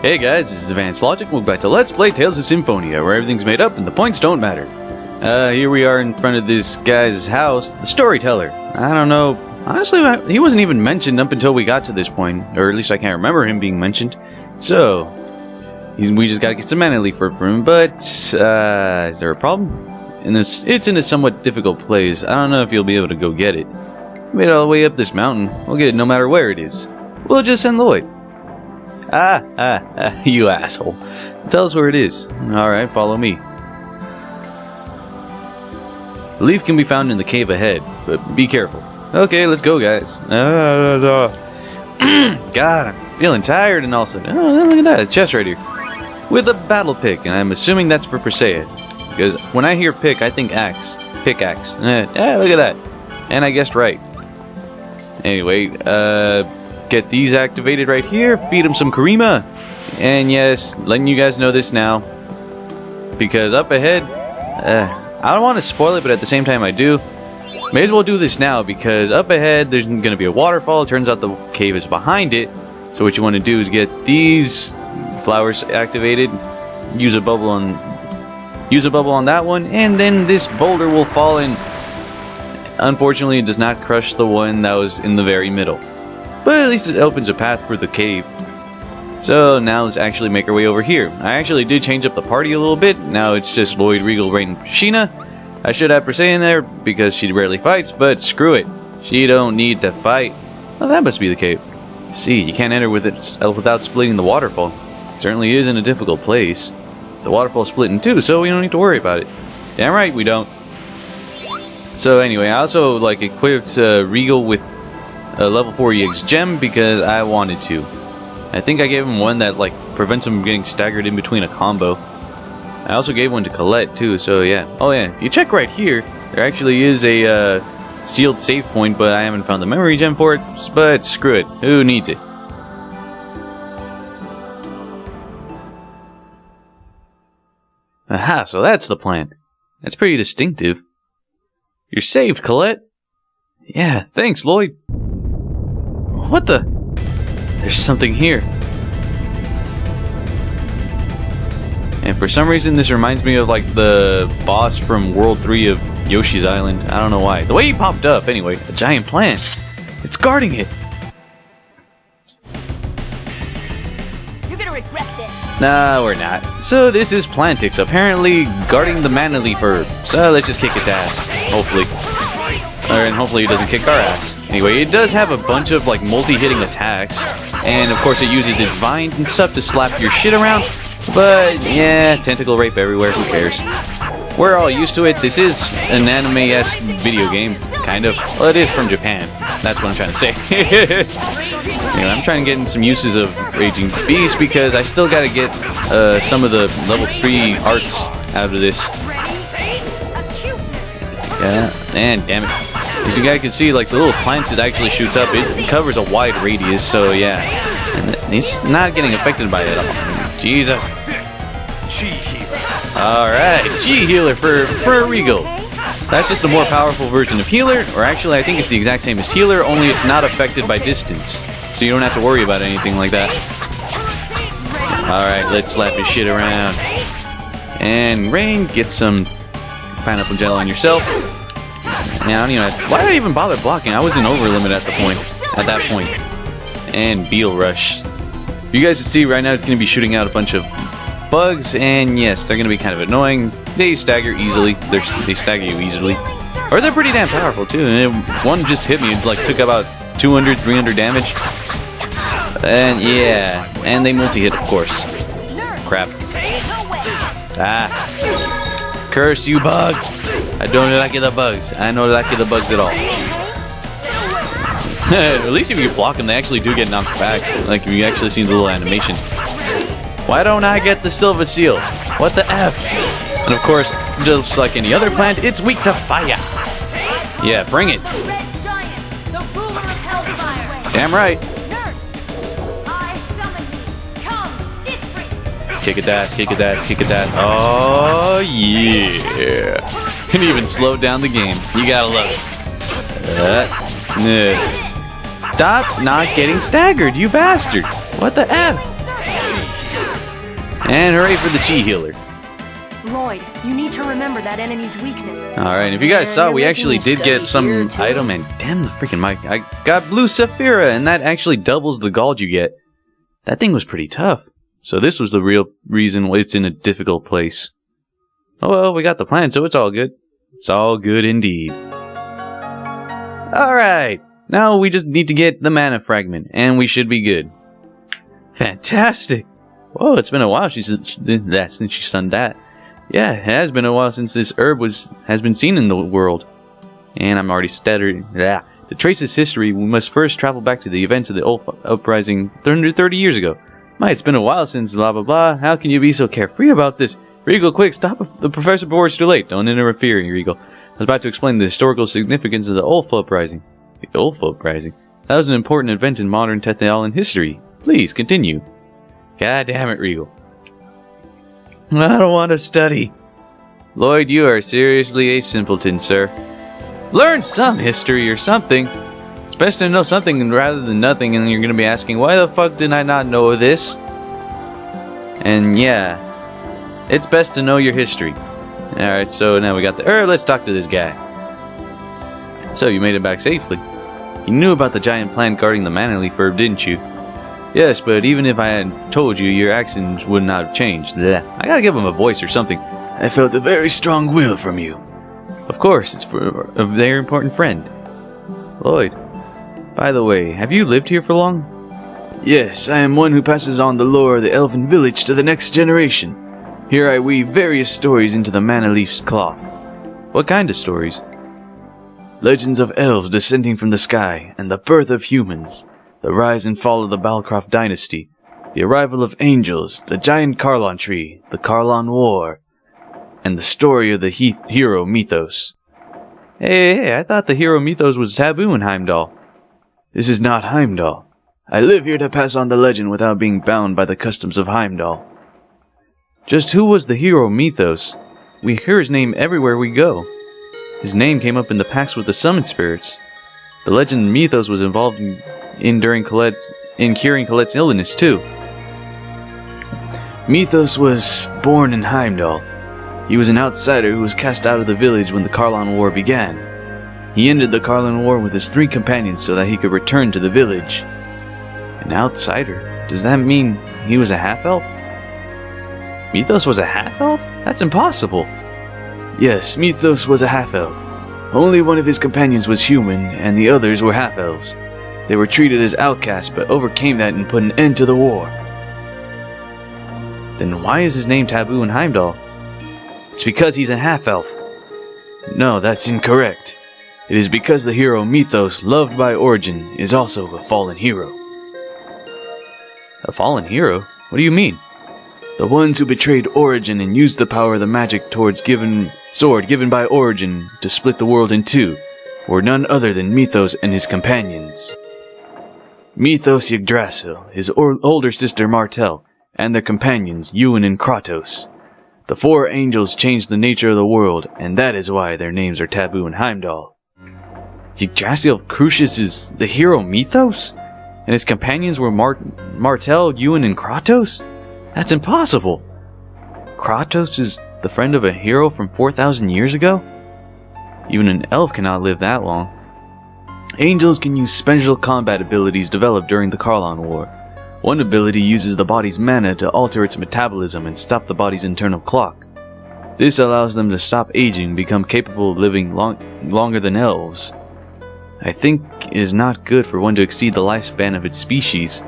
Hey guys, this is Advanced Logic. Welcome back to Let's Play Tales of Symphonia, where everything's made up and the points don't matter. Here we are in front of this guy's house, the storyteller. I don't know, honestly, he wasn't even mentioned up until we got to this point, or at least I can't remember him being mentioned. So, we just gotta get some mana leaf for him, but, is there a problem? It's in a somewhat difficult place. I don't know if you'll be able to go get it. We made it all the way up this mountain. We'll get it no matter where it is. We'll just send Lloyd. You asshole. Tell us where it is. Alright, follow me. The leaf can be found in the cave ahead, but be careful. Okay, let's go, guys. God, I'm feeling tired and all of a sudden... Oh, look at that, a chest right here. With a battle pick, and I'm assuming that's for Persea. Because when I hear pick, I think axe. Pickaxe. Yeah, look at that. And I guessed right. Anyway, get these activated right here. Feed them some Karima. And yes, letting you guys know this now. Because up ahead, I don't want to spoil it, but at the same time I do. May as well do this now, because up ahead there's going to be a waterfall. It turns out the cave is behind it. So what you want to do is get these flowers activated. Use a bubble on that one, and then this boulder will fall in. Unfortunately, it does not crush the one that was in the very middle. But at least it opens a path for the cave. So now let's actually make our way over here. I actually did change up the party a little bit. Now it's just Lloyd, Regal, Raine, and Sheena. I should have Persea in there because she rarely fights, but screw it. She don't need to fight. Well, that must be the cave. See, you can't enter with it without splitting the waterfall. It certainly is in a difficult place. The waterfall's split in two, so we don't need to worry about it. Damn right we don't. So anyway, I also equipped Regal with a level 4 EX gem because I wanted to. I think I gave him one that prevents him from getting staggered in between a combo. I also gave one to Colette too, so yeah. Oh yeah, you check right here, there actually is a sealed save point, but I haven't found the memory gem for it, but screw it, who needs it? Aha, so that's the plan. That's pretty distinctive. You're saved, Colette. Yeah, thanks, Lloyd. What the? There's something here. And for some reason this reminds me of the boss from World 3 of Yoshi's Island. I don't know why. The way he popped up, anyway. A giant plant. It's guarding it. You're gonna regret this. Nah, we're not. So this is Plantic's, apparently guarding the mana leaf herb. So let's just kick its ass. Hopefully. And hopefully it doesn't kick our ass. Anyway, it does have a bunch of multi-hitting attacks. And of course it uses its vines and stuff to slap your shit around. But yeah, tentacle rape everywhere, who cares? We're all used to it. This is an anime-esque video game, kind of. Well, it is from Japan. That's what I'm trying to say. Anyway, I'm trying to get in some uses of Raging Beast because I still gotta get some of the level 3 hearts out of this. Yeah, and damn it. As you guys can see, the little plants it actually shoots up, it covers a wide radius, so yeah. And he's not getting affected by it at all. Jesus. Alright, Chi Healer for Regal. That's just a more powerful version of Healer, or actually I think it's the exact same as Healer, only it's not affected by distance. So you don't have to worry about anything like that. Alright, let's slap his shit around. And Raine, get some pineapple jello on yourself. Now, I don't even why did I even bother blocking? I was in over limit at that point. And Beetle Rush. You guys can see right now it's going to be shooting out a bunch of bugs, and yes, they're going to be kind of annoying. They stagger easily. They stagger you easily. Or they're pretty damn powerful too. And one just hit me, it took about 200, 300 damage. And yeah, and they multi-hit, of course. Crap. Ah. Curse you bugs. I don't like the bugs. I don't like the bugs at all. At least if you block them, they actually do get knocked back. If you actually see the little animation. Why don't I get the Silver Seal? What the F? And of course, just like any other plant, it's weak to fire. Yeah, bring it. Damn right. Kick its ass, kick its ass, kick its ass. Oh, yeah. And even slowed down the game. You gotta love it. Stop not getting staggered, you bastard. What the F? And hooray for the chi healer. Lloyd, you need to remember that enemy's weakness. Alright, if you guys saw, we actually did get some item, and damn the freaking mic. I got blue Saphira, and that actually doubles the gold you get. That thing was pretty tough. So this was the real reason why it's in a difficult place. Oh well, we got the plan, so it's all good. It's all good indeed. Alright, now we just need to get the mana fragment, and we should be good. Fantastic! Whoa, it's been a while since she's done that. Yeah, it has been a while since this herb has been seen in the world. And I'm already stuttering. Yeah. To trace its history, we must first travel back to the events of the Ulf Uprising 30 years ago. My, it's been a while since blah blah blah. How can you be so carefree about this? Regal, quick, stop the professor before it's too late. Don't interfere, Regal. I was about to explain the historical significance of the Ulf Uprising. The Ulf Uprising? That was an important event in modern Tethyalan history. Please, continue. God damn it, Regal. I don't want to study. Lloyd, you are seriously a simpleton, sir. Learn some history or something. It's best to know something rather than nothing, and you're going to be asking, why the fuck did I not know this? And yeah, it's best to know your history. Alright, so now we got the herb. Let's talk to this guy. So, you made it back safely. You knew about the giant plant guarding the mana leaf herb, didn't you? Yes, but even if I had told you, your actions would not have changed. Blech. I gotta give him a voice or something. I felt a very strong will from you. Of course, it's for a very important friend. Lloyd, by the way, have you lived here for long? Yes, I am one who passes on the lore of the elven village to the next generation. Here I weave various stories into the mana leaf's cloth. What kind of stories? Legends of elves descending from the sky, and the birth of humans. The rise and fall of the Balcroft dynasty, the arrival of angels, the giant Kharlan tree, the Kharlan War, and the story of the hero Mithos. Hey, I thought the hero Mithos was taboo in Heimdall. This is not Heimdall. I live here to pass on the legend without being bound by the customs of Heimdall. Just who was the hero Mithos? We hear his name everywhere we go. His name came up in the pacts with the summon spirits. The legend Mithos was involved in curing Colette's illness too. Mithos was born in Heimdall. He was an outsider who was cast out of the village when the Kharlan War began. He ended the Kharlan War with his 3 companions so that he could return to the village. An outsider? Does that mean he was a half-elf? Mithos was a half-elf? That's impossible. Yes, Mithos was a half-elf. Only one of his companions was human, and the others were half-elves. They were treated as outcasts, but overcame that and put an end to the war. Then why is his name taboo in Heimdall? It's because he's a half-elf. No, that's incorrect. It is because the hero Mithos, loved by Origin, is also a fallen hero. A fallen hero? What do you mean? The ones who betrayed Origin and used the power of the magic sword given by Origin to split the world in 2 were none other than Mithos and his companions. Mithos Yggdrasil, his older sister Martel, and their companions Ewan and Kratos. The 4 angels changed the nature of the world, and that is why their names are taboo in Heimdall. Yggdrasil Crucius is the hero Mithos? And his companions were Martel, Ewan, and Kratos? That's impossible! Kratos is the friend of a hero from 4,000 years ago? Even an elf cannot live that long. Angels can use special combat abilities developed during the Kharlan War. One ability uses the body's mana to alter its metabolism and stop the body's internal clock. This allows them to stop aging and become capable of living longer than elves. I think it is not good for one to exceed the lifespan of its species.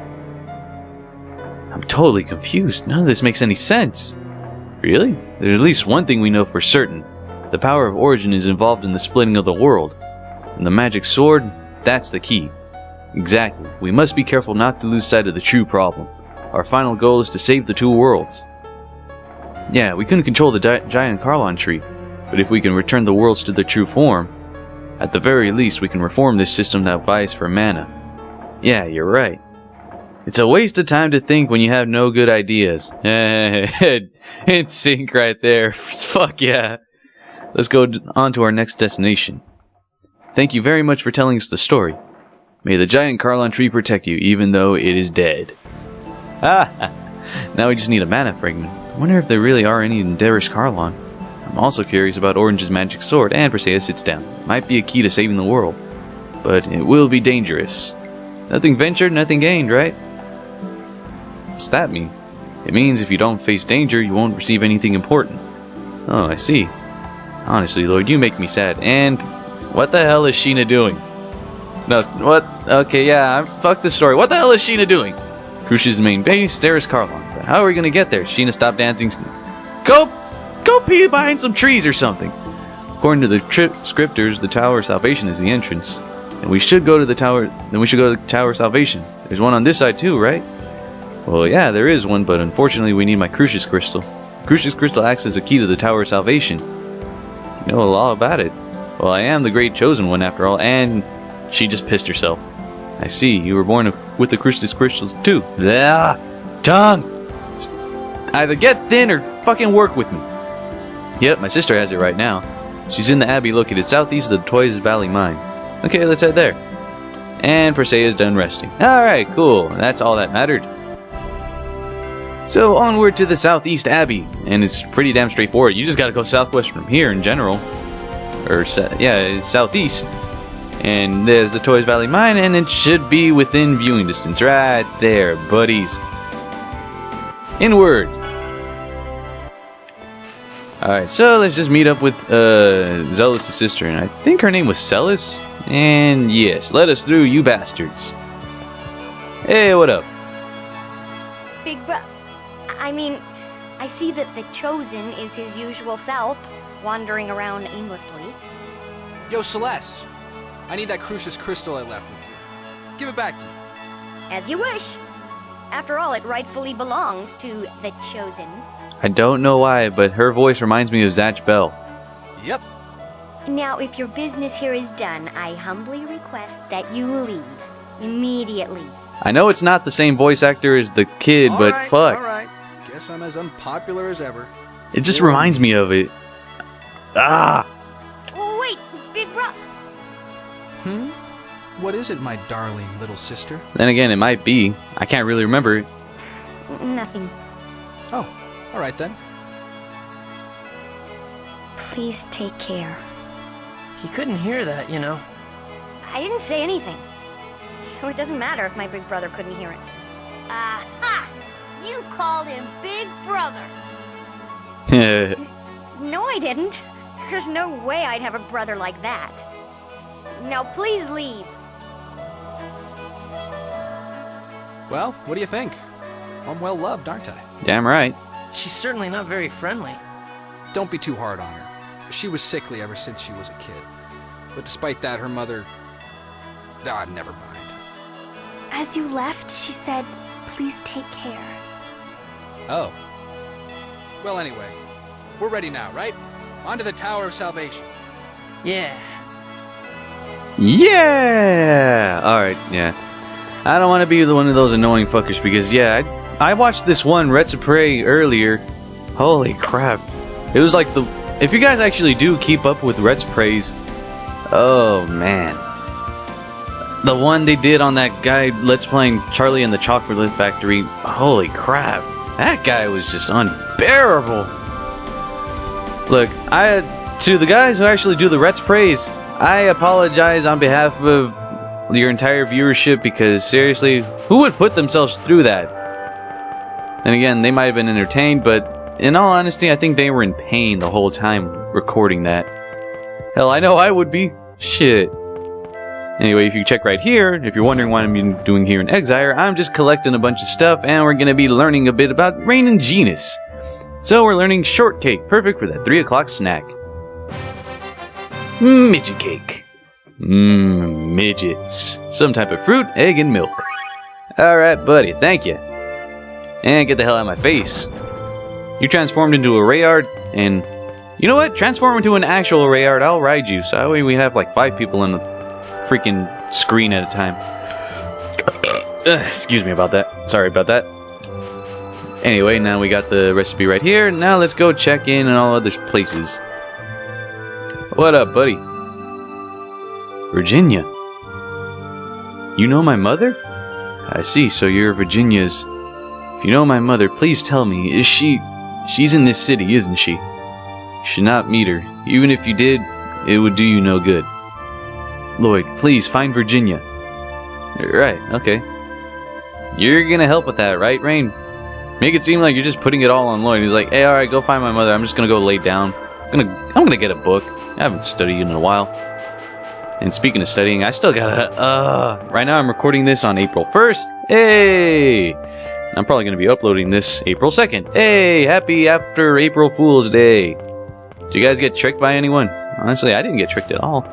I'm totally confused. None of this makes any sense. Really? There's at least one thing we know for certain. The power of Origin is involved in the splitting of the world. And the magic sword, that's the key. Exactly. We must be careful not to lose sight of the true problem. Our final goal is to save the 2 worlds. Yeah, we couldn't control the giant Kharlan tree, but if we can return the worlds to their true form, at the very least we can reform this system that vies for mana. Yeah, you're right. It's a waste of time to think when you have no good ideas. In sync right there. Fuck yeah. Let's go on to our next destination. Thank you very much for telling us the story. May the giant Kharlan tree protect you, even though it is dead. Now we just need a mana fragment. I wonder if there really are any in derris-kharlan. I'm also curious about Orange's magic sword, and Persea sits down. Might be a key to saving the world, but it will be dangerous. Nothing ventured, nothing gained, right? What's that mean? It means if you don't face danger, you won't receive anything important. Oh, I see. Honestly, Lord, you make me sad. And what the hell is Sheena doing? No, what? Okay, yeah, fuck the story. What the hell is Sheena doing? Crucia's main base, derris-kharlan. But how are we gonna get there? Sheena, stop dancing. Go pee behind some trees or something. According to the scripters, the Tower of Salvation is the entrance, and we should go to the tower. Then we should go to the Tower of Salvation. There's one on this side too, right? Well, yeah, there is one, but unfortunately, we need my Crucius crystal. Crucius crystal acts as a key to the Tower of Salvation. You know a lot about it. Well, I am the great chosen one after all, and she just pissed herself. I see, you were born with the Crucius crystals too. Blah! Tongue! Either get thin or fucking work with me. Yep, my sister has it right now. She's in the Abbey located southeast of the Toys Valley mine. Okay, let's head there. And Persea is done resting. Alright, cool. That's all that mattered. So onward to the Southeast Abbey, and it's pretty damn straightforward. You just gotta go southwest from here in general. Or, yeah, southeast. And there's the Toys Valley Mine, and it should be within viewing distance. Right there, buddies. Inward. Alright, so let's just meet up with Zealous' sister, and I think her name was Celis. And yes, let us through, you bastards. Hey, what up? Big bro... I mean, I see that the Chosen is his usual self, wandering around aimlessly. Yo, Celeste. I need that Crucius crystal I left with you. Give it back to me. As you wish. After all, it rightfully belongs to the Chosen. I don't know why, but her voice reminds me of Zatch Bell. Yep. Now, if your business here is done, I humbly request that you leave. Immediately. I know it's not the same voice actor as the kid, but fuck. Alright. Guess I'm as unpopular as ever. It just reminds me of it. Ah! Wait, Big Bro... What is it, my darling little sister? Then again, it might be. I can't really remember it. Nothing. Oh, alright then. Please take care. He couldn't hear that, you know. I didn't say anything. So it doesn't matter if my big brother couldn't hear it. Aha! You called him Big Brother. No, I didn't. There's no way I'd have a brother like that. Now please leave. Well, what do you think? I'm well loved, aren't I? Damn right. She's certainly not very friendly. Don't be too hard on her. She was sickly ever since she was a kid. But despite that, her mother... Ah, never mind. As you left, she said, please take care. Oh. Well, anyway. We're ready now, right? On to the Tower of Salvation. Yeah. Yeah! Alright, yeah. I don't want to be one of those annoying fuckers because, yeah, I watched this one, Ret's Prey, earlier. Holy crap. It was like the... If you guys actually do keep up with Ret's Preys... Oh, man. The one they did on that guy Let's Playing Charlie and the Chocolate Factory. Holy crap. That guy was just unbearable. Look, to the guys who actually do the Ret's Preys, I apologize on behalf of your entire viewership because seriously, who would put themselves through that? And again, they might have been entertained, but in all honesty, I think they were in pain the whole time recording that. Hell, I know I would be. Shit. Anyway, if you check right here, if you're wondering what I'm doing here in Exile, I'm just collecting a bunch of stuff, and we're going to be learning a bit about Raine and Genus. So we're learning shortcake, perfect for that 3 o'clock snack. Midget cake. Midgets. Some type of fruit, egg, and milk. Alright, buddy, thank you. And get the hell out of my face. You transformed into a Rayard, and... You know what? Transform into an actual Rayard, I'll ride you, so that way we have like 5 people in the freaking screen at a time. Excuse me about that. Sorry about that. Anyway, now we got the recipe right here. Now let's go check in all other places. What up, buddy? Virginia. You know my mother? I see, so you're Virginia's... If you know my mother, please tell me, is she's in this city, isn't she? You should not meet her. Even if you did, it would do you no good. Lloyd, please find Virginia. Right, okay. You're gonna help with that, right, Raine? Make it seem like you're just putting it all on Lloyd. He's like, hey, alright, go find my mother. I'm just gonna go lay down. I'm gonna get a book. I haven't studied in a while. And speaking of studying, I still gotta, right now I'm recording this on April 1st. Hey! I'm probably gonna be uploading this April 2nd. Hey! Happy after April Fool's Day! Did you guys get tricked by anyone? Honestly, I didn't get tricked at all.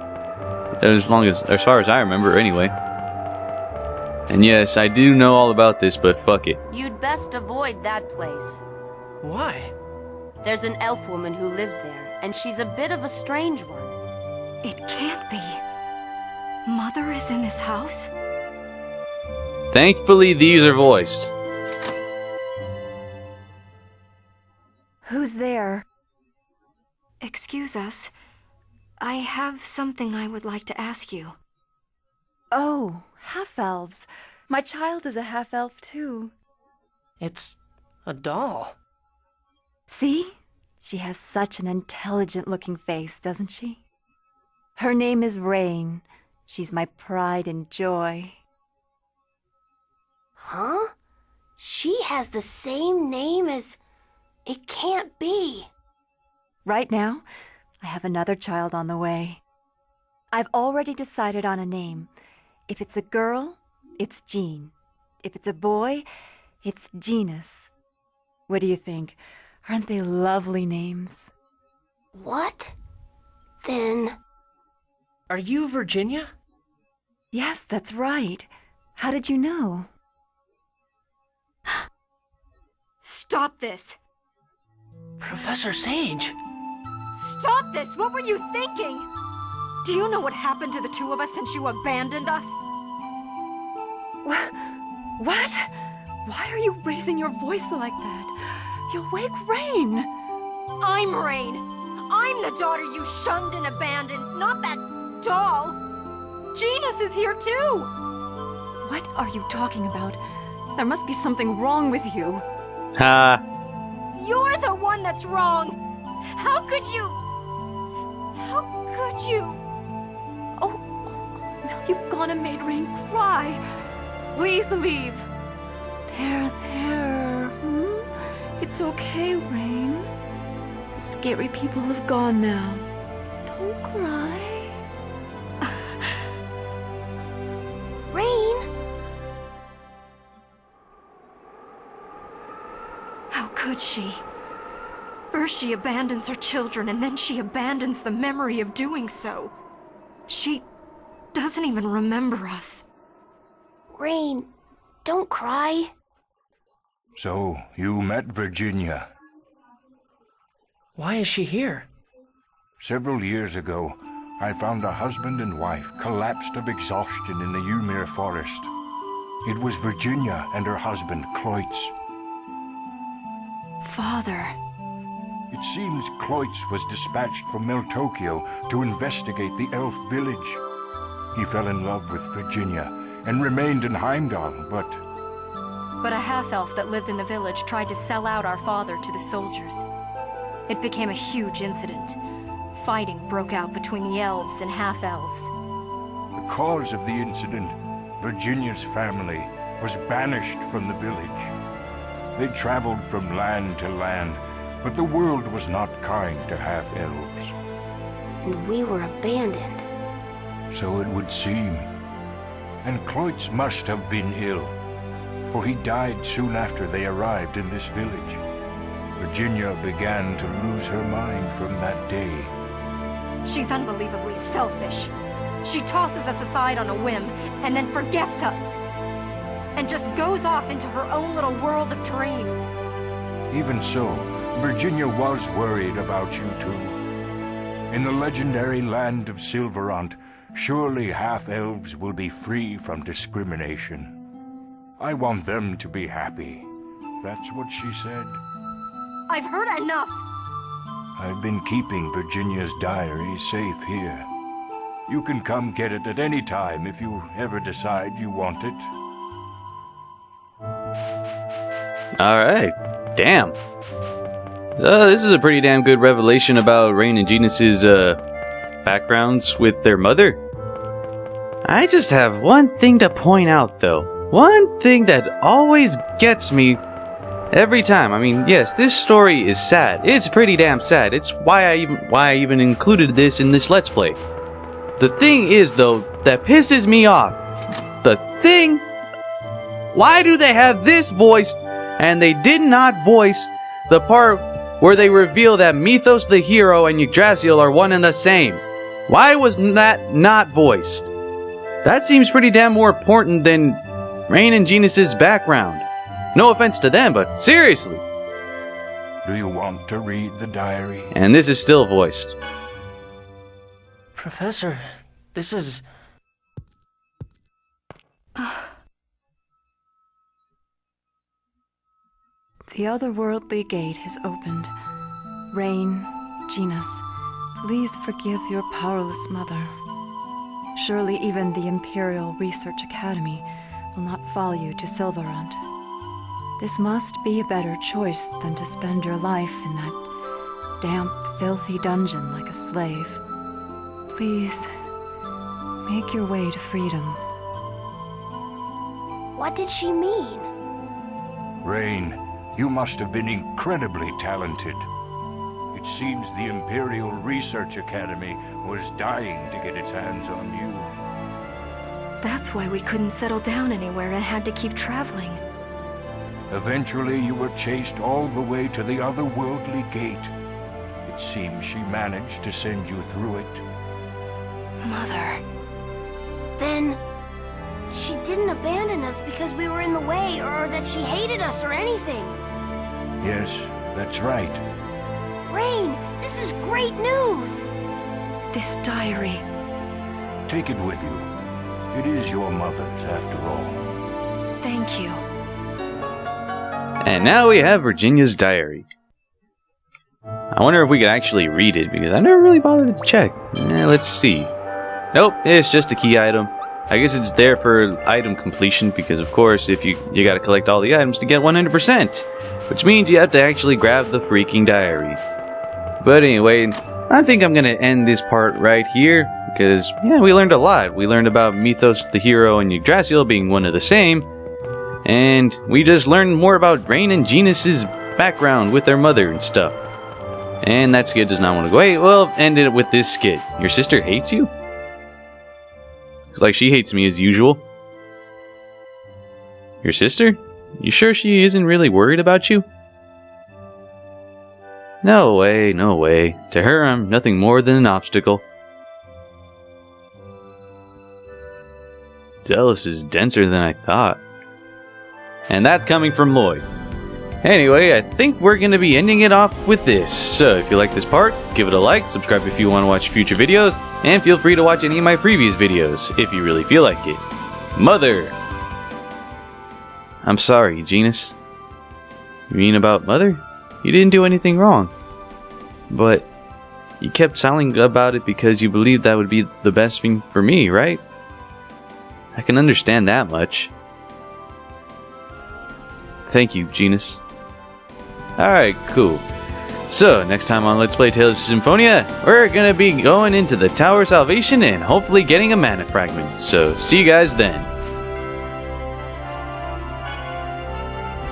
As far as I remember, anyway. And yes, I do know all about this, but fuck it. You'd best avoid that place. Why? There's an elf woman who lives there, and she's a bit of a strange one. It can't be. Mother is in this house? Thankfully, these are voiced. Who's there? Excuse us. I have something I would like to ask you. Oh, half-elves. My child is a half-elf too. It's a doll. See? She has such an intelligent-looking face, doesn't she? Her name is Raine. She's my pride and joy. Huh? She has the same name as... It can't be. Right now, I have another child on the way. I've already decided on a name. If it's a girl, it's Jean. If it's a boy, it's Genus. What do you think? Aren't they lovely names? What? Then... Are you Virginia? Yes, that's right. How did you know? Stop this! Professor Sage. Stop this! What were you thinking? Do you know what happened to the two of us since you abandoned us? What? Why are you raising your voice like that? You'll wake Raine. I'm Raine. I'm the daughter you shunned and abandoned, not that doll. Genus is here too. What are you talking about? There must be something wrong with you. Ha! You're the one that's wrong. How could you? How could you? Oh, now you've gone and made Raine cry. Please leave. There. It's okay, Raine. The scary people have gone now. Don't cry. Raine? How could she? First she abandons her children, and then she abandons the memory of doing so. She doesn't even remember us. Raine, don't cry. So, you met Virginia. Why is she here? Several years ago, I found a husband and wife collapsed of exhaustion in the Ymir forest. It was Virginia and her husband, Cloyts. Father. It seems Cloyts was dispatched from Meltokio to investigate the elf village. He fell in love with Virginia and remained in Heimdall, but a half-elf that lived in the village tried to sell out our father to the soldiers. It became a huge incident. Fighting broke out between the elves and half-elves. the cause of the incident, Virginia's family, was banished from the village. They traveled from land to land, but the world was not kind to half-elves. And we were abandoned. So it would seem. And Cloyts must have been ill, for he died soon after they arrived in this village. Virginia began to lose her mind from that day. She's unbelievably selfish. She tosses us aside on a whim, and then forgets us. And just goes off into her own little world of dreams. Even so, Virginia was worried about you two. In the legendary land of Silverant, surely half-elves will be free from discrimination. I want them to be happy. That's what she said. I've heard enough. I've been keeping Virginia's diary safe here. You can come get it at any time if you ever decide you want it. Alright. Damn. So this is a pretty damn good revelation about Raine and Genus's backgrounds with their mother. I just have one thing to point out though. One thing that always gets me every time. I mean, yes, this story is sad. It's pretty damn sad. It's why I even included this in this Let's Play. The thing is though, that pisses me off. The thing, why do they have this voice and they did not voice the part where they reveal that Mithos the hero and Yggdrasil are one and the same? Why was that not voiced? That seems pretty damn more important than Raine and Genus's background. No offense to them, but seriously. Do you want to read the diary? And this is still voiced. Professor, this is... The otherworldly gate has opened. Raine, Genus, please forgive your powerless mother. Surely even the Imperial Research Academy will not follow you to Sylvarant. This must be a better choice than to spend your life in that damp, filthy dungeon like a slave. Please, make your way to freedom. What did she mean? Raine, you must have been incredibly talented. It seems the Imperial Research Academy was dying to get its hands on you. That's why we couldn't settle down anywhere and had to keep traveling. Eventually, you were chased all the way to the otherworldly gate. It seems she managed to send you through it. Mother. Then she didn't abandon us because we were in the way or that she hated us or anything. Yes, that's right. Raine, this is great news! This diary. Take it with you. It is your mother's, after all. Thank you. And now we have Virginia's diary. I wonder if we could actually read it, because I never really bothered to check. Let's see. Nope, it's just a key item. I guess it's there for item completion, because of course, if you gotta collect all the items to get 100%. Which means you have to actually grab the freaking diary. But anyway, I think I'm gonna end this part right here, because, yeah, we learned a lot. We learned about Mithos the hero and Yggdrasil being one of the same. And we just learned more about Raine and Genus's background with their mother and stuff. And that skit does not want to go away. Well, end it with this skit. Your sister hates you? It's like she hates me as usual. Your sister? You sure she isn't really worried about you? No way, no way. To her, I'm nothing more than an obstacle. Jealous is denser than I thought. And that's coming from Lloyd. Anyway, I think we're going to be ending it off with this. So if you like this part, give it a like, subscribe if you want to watch future videos, and feel free to watch any of my previous videos if you really feel like it. Mother! I'm sorry, Genus. You mean about Mother? You didn't do anything wrong. But you kept silent about it because you believed that would be the best thing for me, right? I can understand that much. Thank you, Genus. Alright, cool. So, next time on Let's Play Tales of Symphonia, we're gonna be going into the Tower of Salvation and hopefully getting a mana fragment. So, see you guys then.